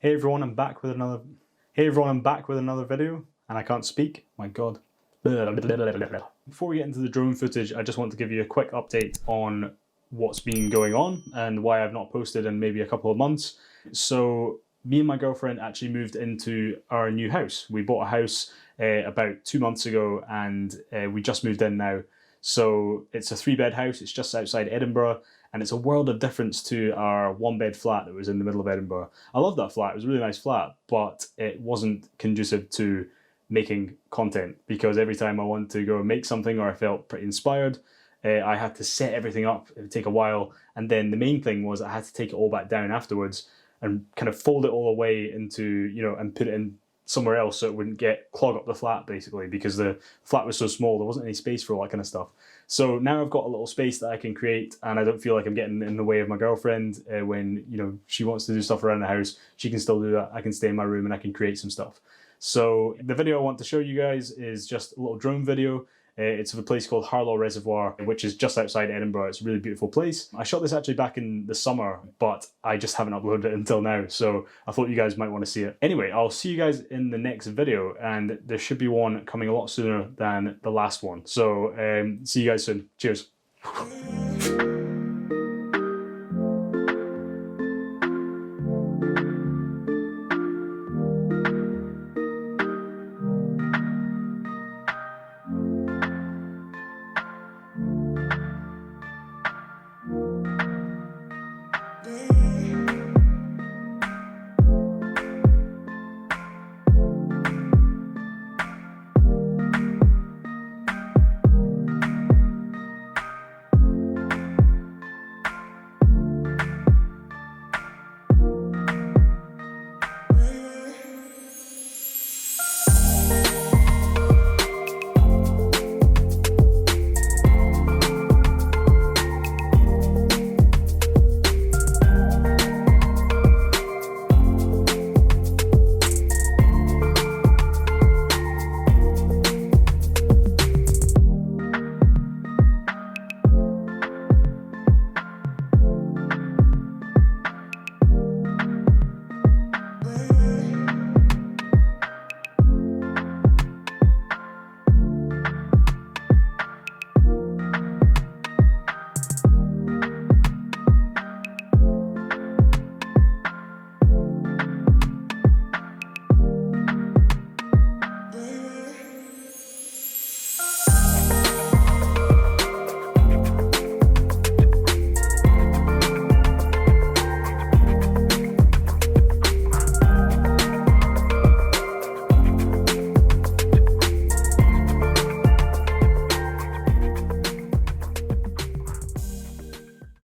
Hey everyone, I'm back with another. Video, and I can't speak. My God. Before we get into the drone footage, I just want to give you a quick update on what's been going on and why I've not posted in maybe a couple of months. So me and my girlfriend actually moved into our new house. We bought a house about 2 months ago, and we just moved in now. So it's a 3-bed house. It's just outside Edinburgh, and it's a world of difference to our 1-bed flat that was in the middle of Edinburgh. I love that flat. It was a really nice flat, but it wasn't conducive to making content, because every time I wanted to go and make something or I felt pretty inspired, I had to set everything up. It would take a while, and then the main thing was I had to take it all back down afterwards and kind of fold it all away into, and put it in somewhere else so it wouldn't clog up the flat, basically, because the flat was so small there wasn't any space for all that kind of stuff. So now I've got a little space that I can create, and I don't feel like I'm getting in the way of my girlfriend. When she wants to do stuff around the house, she can still do that. I can stay in my room and I can create some stuff. So the video I want to show you guys is just a little drone video. It's of a place called Harlaw Reservoir, which is just outside Edinburgh. It's a really beautiful place. I shot this actually back in the summer, but I just haven't uploaded it until now, so I thought you guys might want to see it. Anyway, I'll see you guys in the next video, and there should be one coming a lot sooner than the last one. So see you guys soon. Cheers.